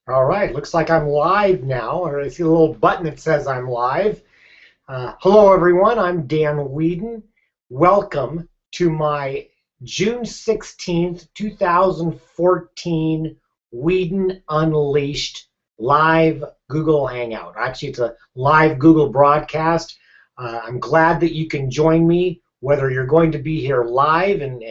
All right, looks like I'm live now, or I see a little button that says I'm live. Hello, everyone. I'm Dan Weedin. Welcome to my June 16th, 2014 Weedin Unleashed live Google Hangout. Actually, it's a live Google broadcast. I'm glad that you can join me, whether you're going to be here live and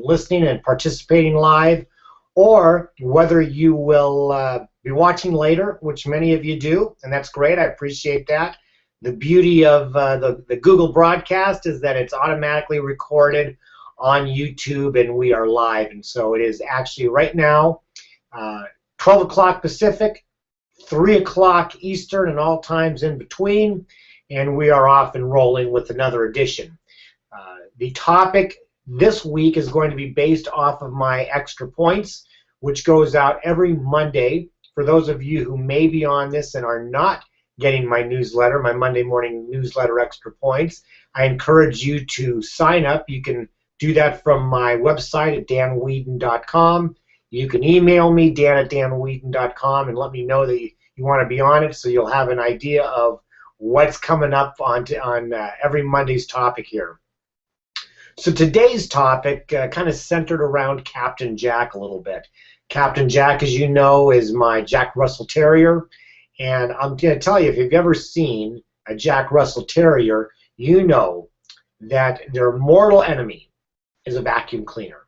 listening and participating live, or whether you will be watching later, which many of you do, and that's great. I appreciate that. The beauty of the Google broadcast is that it's automatically recorded on YouTube, and we are live. And so it is actually right now 12 o'clock Pacific, 3 o'clock Eastern, and all times in between, and we are off and rolling with another edition. The topic this week is going to be based off of my extra points, which goes out every Monday. For those of you who may be on this and are not getting my newsletter, my Monday morning newsletter Extra Points, I encourage you to sign up. You can do that from my website at danweedin.com. You can email me, dan@danweedin.com, and let me know that you want to be on it, so you'll have an idea of what's coming up on every Monday's topic here. So today's topic kind of centered around Captain Jack a little bit. Captain Jack, as you know, is my Jack Russell Terrier, and I'm going to tell you, if you've ever seen a Jack Russell Terrier, you know that their mortal enemy is a vacuum cleaner.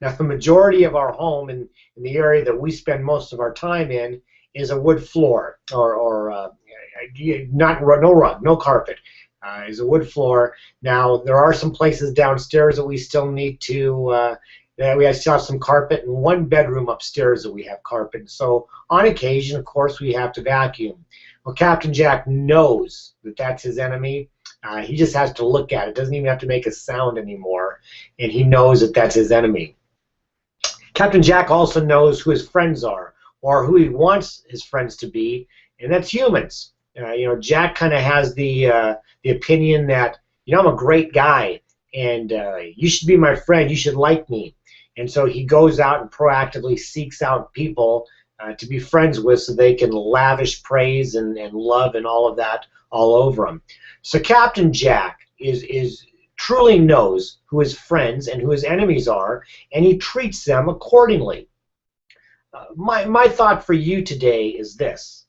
Now, the majority of our home in the area that we spend most of our time in is a wood floor, or no rug, no carpet. Is a wood floor. Now, there are some places downstairs that we still need to, we still have some carpet, and one bedroom upstairs that we have carpet. So on occasion, of course, we have to vacuum. Well, Captain Jack knows that that's his enemy. He just has to look at it. Doesn't even have to make a sound anymore, and he knows that that's his enemy. Captain Jack also knows who his friends are, or who he wants his friends to be, and that's humans. Jack kind of has the opinion that, I'm a great guy, and you should be my friend, you should like me. And so he goes out and proactively seeks out people to be friends with, so they can lavish praise and love and all of that all over him. So Captain Jack is truly knows who his friends and who his enemies are, and he treats them accordingly. My thought for you today is this: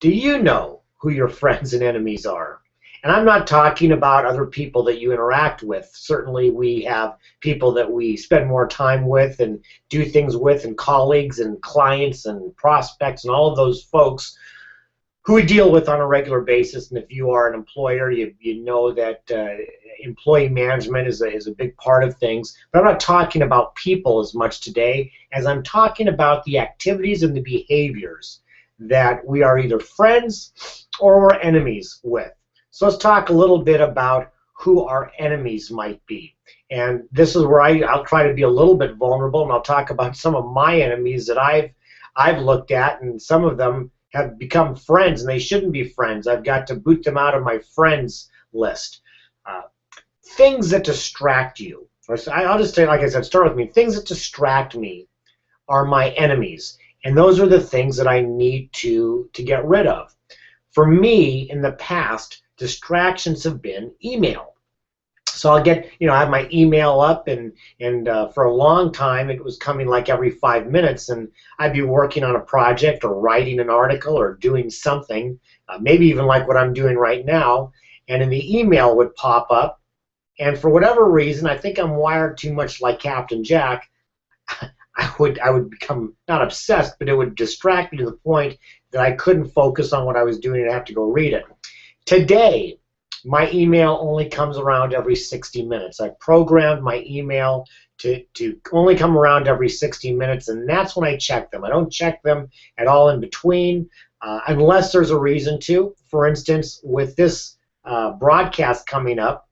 do you know who your friends and enemies are? And I'm not talking about other people that you interact with. Certainly we have people that we spend more time with and do things with, and colleagues and clients and prospects and all of those folks who we deal with on a regular basis. And if you are an employer, you know that employee management is a big part of things. But I'm not talking about people as much today as I'm talking about the activities and the behaviors that we are either friends or we're enemies with. So let's talk a little bit about who our enemies might be. And this is where I'll try to be a little bit vulnerable, and I'll talk about some of my enemies that I've looked at, and some of them have become friends, and they shouldn't be friends. I've got to boot them out of my friends list. Things that distract you. I'll just say, like I said, start with me. Things that distract me are my enemies, and those are the things that I need to get rid of. For me, in the past, distractions have been email. So I'll get, I have my email up, and for a long time it was coming like every 5 minutes, and I'd be working on a project or writing an article or doing something, maybe even like what I'm doing right now, and then the email would pop up, and for whatever reason, I think I'm wired too much like Captain Jack, I would become, not obsessed, but it would distract me to the point that I couldn't focus on what I was doing and have to go read it. Today, my email only comes around every 60 minutes. I programmed my email to only come around every 60 minutes, and that's when I check them. I don't check them at all in between unless there's a reason to. For instance, with this broadcast coming up,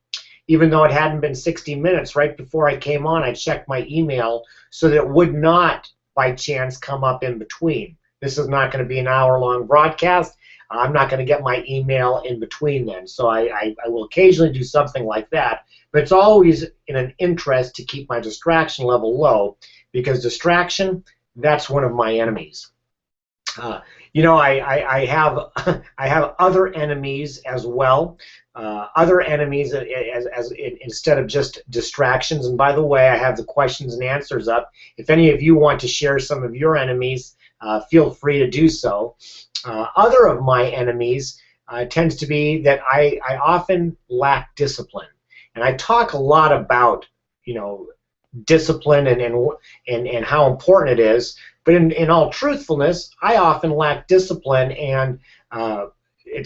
even though it hadn't been 60 minutes, right before I came on, I checked my email so that it would not, by chance, come up in between. This is not going to be an hour-long broadcast. I'm not going to get my email in between then. So I will occasionally do something like that. But it's always in an interest to keep my distraction level low, because distraction, that's one of my enemies. Uh, I have I have other enemies as well. Other enemies instead of just distractions. And by the way, I have the questions and answers up. If any of you want to share some of your enemies, feel free to do so. Other of my enemies tends to be that I often lack discipline, and I talk a lot about discipline and how important it is. But in all truthfulness, I often lack discipline, and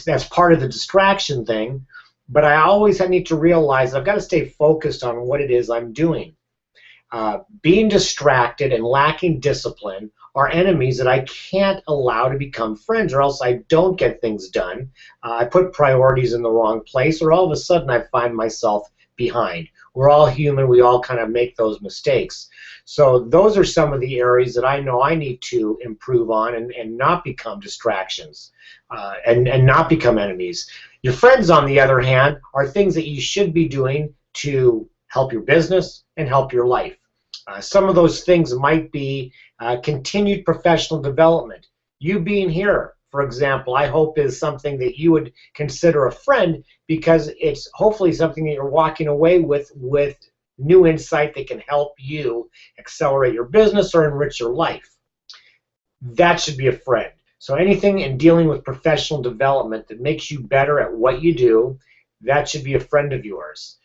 that's part of the distraction thing. But I always need to realize I've got to stay focused on what it is I'm doing. Being distracted and lacking discipline are enemies that I can't allow to become friends, or else I don't get things done. I put priorities in the wrong place, or all of a sudden I find myself behind. We're all human. We all kind of make those mistakes. So those are some of the areas that I know I need to improve on and not become distractions and not become enemies. Your friends, on the other hand, are things that you should be doing to help your business and help your life. Some of those things might be continued professional development. You being here, for example, I hope is something that you would consider a friend, because it's hopefully something that you're walking away with new insight that can help you accelerate your business or enrich your life. That should be a friend. So anything in dealing with professional development that makes you better at what you do, that should be a friend of yours.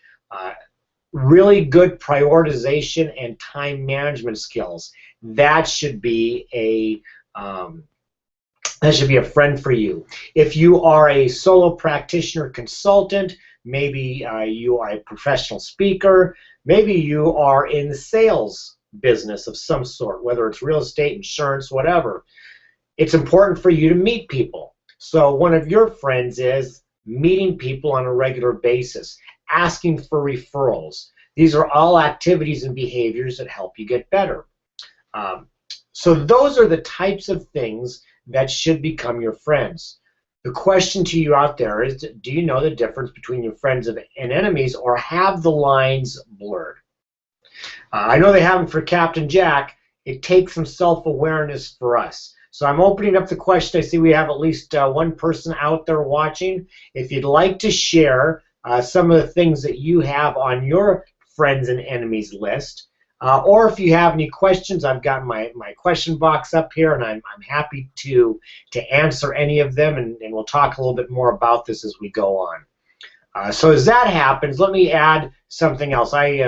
Really good prioritization and time management skills, that should be a friend for you. If you are a solo practitioner consultant, maybe you are a professional speaker, maybe you are in the sales business of some sort, whether it's real estate, insurance, whatever. It's important for you to meet people. So one of your friends is meeting people on a regular basis, asking for referrals. These are all activities and behaviors that help you get better. So those are the types of things that should become your friends. The question to you out there is, do you know the difference between your friends and enemies, or have the lines blurred? I know they haven't for Captain Jack. It takes some self-awareness for us. So I'm opening up the question. I see we have at least one person out there watching. If you'd like to share some of the things that you have on your friends and enemies list, or if you have any questions, I've got my question box up here, and I'm happy to answer any of them, and we'll talk a little bit more about this as we go on. So as that happens, let me add something else. I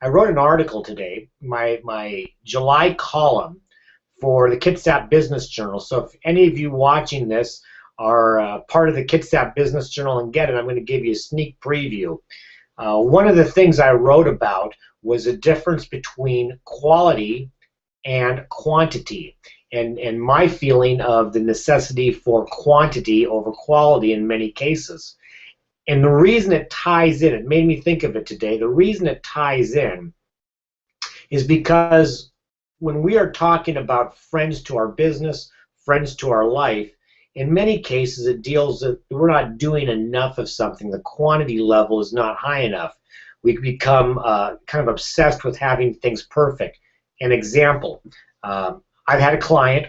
wrote an article today, my July column for the Kitsap Business Journal. So if any of you watching this are part of the Kitsap Business Journal and get it, I'm going to give you a sneak preview. One of the things I wrote about was a difference between quality and quantity, and my feeling of the necessity for quantity over quality in many cases. And the reason it ties in, it made me think of it today, the reason it ties in is because when we are talking about friends to our business, friends to our life, in many cases it deals with we're not doing enough of something. The quantity level is not high enough. We become kind of obsessed with having things perfect. An example, I've had a client,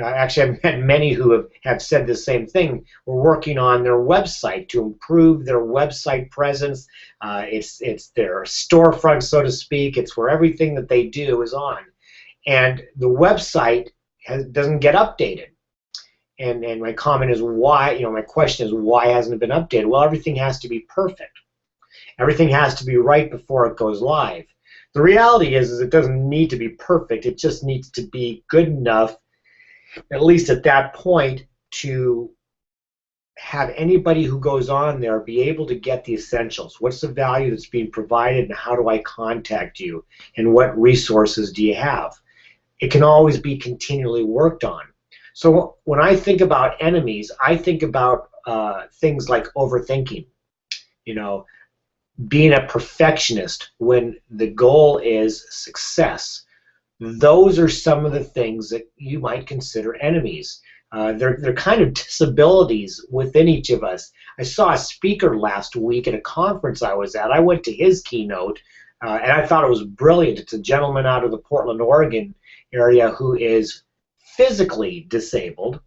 actually I've met many who have said the same thing. We're working on their website to improve their website presence. It's their storefront, so to speak. It's where everything that they do is on. And the website doesn't get updated. And my comment is why, my question is why hasn't it been updated? Well, everything has to be perfect. Everything has to be right before it goes live. The reality is it doesn't need to be perfect. It just needs to be good enough, at least at that point, to have anybody who goes on there be able to get the essentials. What's the value that's being provided, and how do I contact you, and what resources do you have? It can always be continually worked on. So when I think about enemies, I think about things like overthinking, being a perfectionist when the goal is success. Those are some of the things that you might consider enemies. They're kind of disabilities within each of us. I saw a speaker last week at a conference I was at. I went to his keynote, and I thought it was brilliant. It's a gentleman out of the Portland, Oregon area who is physically disabled,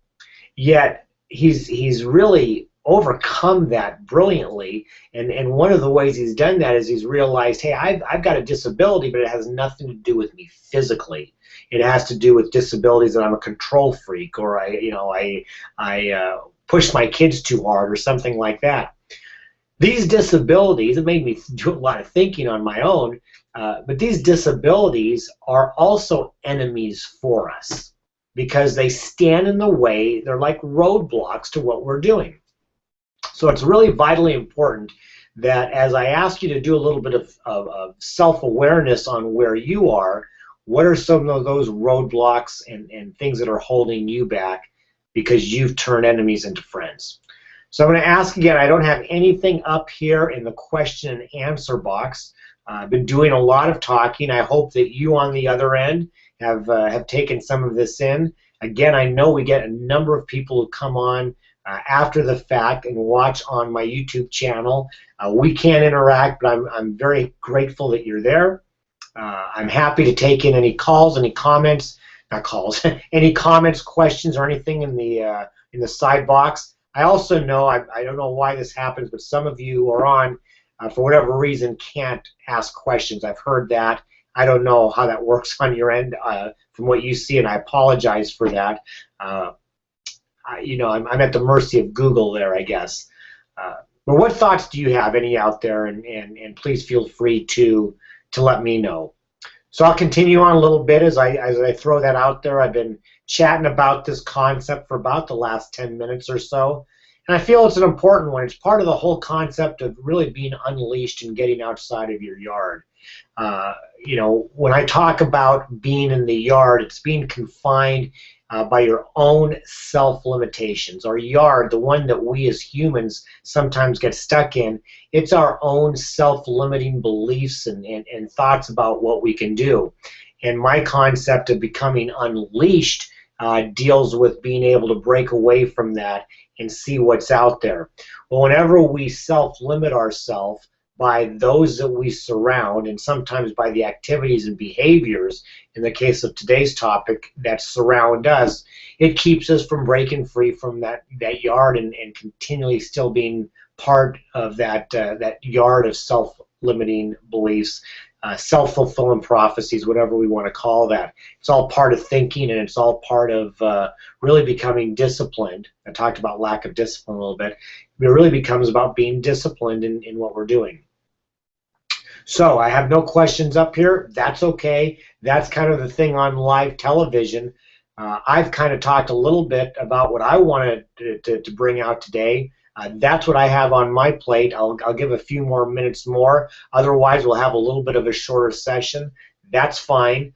yet he's really overcome that brilliantly. And one of the ways he's done that is he's realized, hey, I've got a disability, but it has nothing to do with me physically. It has to do with disabilities that I'm a control freak, or I push my kids too hard, or something like that. These disabilities, it made me do a lot of thinking on my own, but these disabilities are also enemies for us because they stand in the way. They're like roadblocks to what we're doing. So it's really vitally important that as I ask you to do a little bit of self-awareness on where you are, what are some of those roadblocks and things that are holding you back because you've turned enemies into friends? So I'm going to ask again. I don't have anything up here in the question and answer box. I've been doing a lot of talking. I hope that you on the other end have taken some of this in. Again, I know we get a number of people who come on after the fact and watch on my YouTube channel. We can't interact, but I'm very grateful that you're there. I'm happy to take in any calls, any comments, not calls, any comments, questions, or anything in the side box. I also know, I don't know why this happens, but some of you who are on, for whatever reason, can't ask questions. I've heard that. I don't know how that works on your end from what you see, and I apologize for that. I'm at the mercy of Google there, I guess. But what thoughts do you have, any out there? And please feel free to let me know. So I'll continue on a little bit as I throw that out there. I've been chatting about this concept for about the last 10 minutes or so, and I feel it's an important one. It's part of the whole concept of really being unleashed and getting outside of your yard. When I talk about being in the yard, it's being confined by your own self-limitations. Our yard, the one that we as humans sometimes get stuck in, it's our own self-limiting beliefs and thoughts about what we can do. And my concept of becoming unleashed deals with being able to break away from that and see what's out there. Well, whenever we self-limit ourselves by those that we surround, and sometimes by the activities and behaviors, in the case of today's topic, that surround us, it keeps us from breaking free from that yard and continually still being part of that yard of self-limiting beliefs, self-fulfilling prophecies, whatever we want to call that. It's all part of thinking, and it's all part of really becoming disciplined. I talked about lack of discipline a little bit. It really becomes about being disciplined in what we're doing. So I have no questions up here. That's okay. That's kind of the thing on live television. I've kind of talked a little bit about what I wanted to bring out today. That's what I have on my plate. I'll give a few more minutes more. Otherwise, we'll have a little bit of a shorter session. That's fine.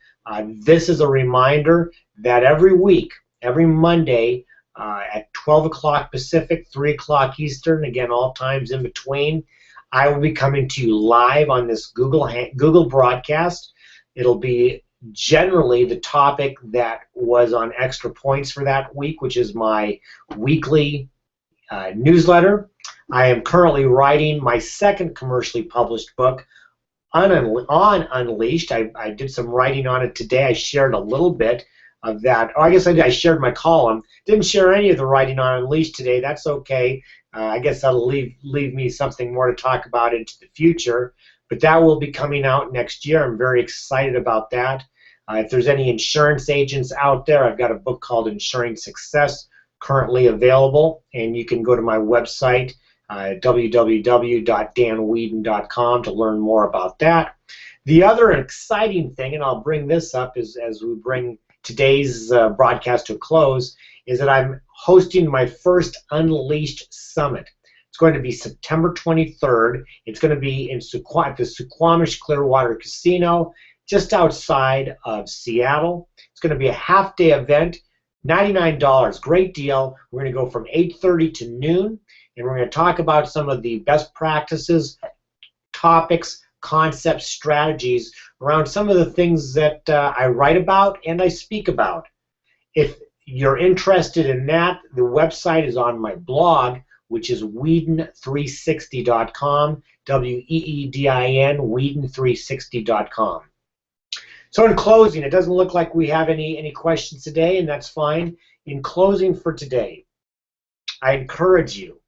This is a reminder that every week, every Monday at 12 o'clock Pacific, 3 o'clock Eastern, again, all times in between, I will be coming to you live on this Google broadcast. It'll be generally the topic that was on Extra Points for that week, which is my weekly newsletter. I am currently writing my second commercially published book on Unleashed. I did some writing on it today. I shared a little bit of that. Oh, I guess I shared my column. Didn't share any of the writing on Unleashed today. That's okay. I guess that'll leave me something more to talk about into the future. But that will be coming out next year. I'm very excited about that. If there's any insurance agents out there, I've got a book called Ensuring Success currently available, and you can go to my website, www.danweedin.com, to learn more about that. The other exciting thing, and I'll bring this up as we bring today's broadcast to a close, is that I'm hosting my first Unleashed Summit. It's going to be September 23rd. It's going to be in the Suquamish Clearwater Casino, just outside of Seattle. It's going to be a half-day event, $99, great deal. We're going to go from 8:30 to noon, and we're going to talk about some of the best practices, topics, concepts, strategies around some of the things that I write about and I speak about. If you're interested in that, the website is on my blog, which is Weedin360.com, Weedin, Weedin360.com. So in closing, it doesn't look like we have any questions today, and that's fine. In closing for today, I encourage you,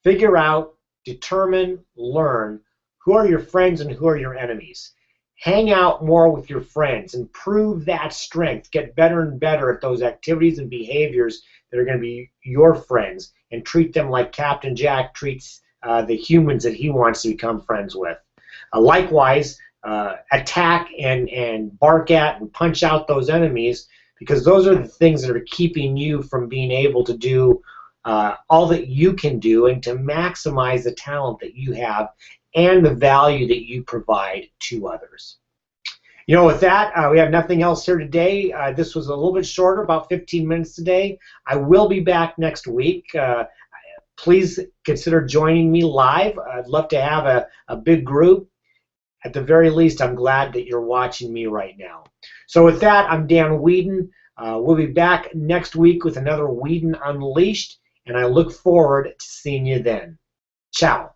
figure out, determine, learn who are your friends and who are your enemies. Hang out more with your friends, improve that strength, get better and better at those activities and behaviors that are going to be your friends, and treat them like Captain Jack treats the humans that he wants to become friends with. Likewise, attack and bark at and punch out those enemies, because those are the things that are keeping you from being able to do all that you can do and to maximize the talent that you have and the value that you provide to others. You know, with that, we have nothing else here today. This was a little bit shorter, about 15 minutes today. I will be back next week. Please consider joining me live. I'd love to have a big group. At the very least, I'm glad that you're watching me right now. So with that, I'm Dan Weedin. We'll be back next week with another Weedin Unleashed, and I look forward to seeing you then. Ciao.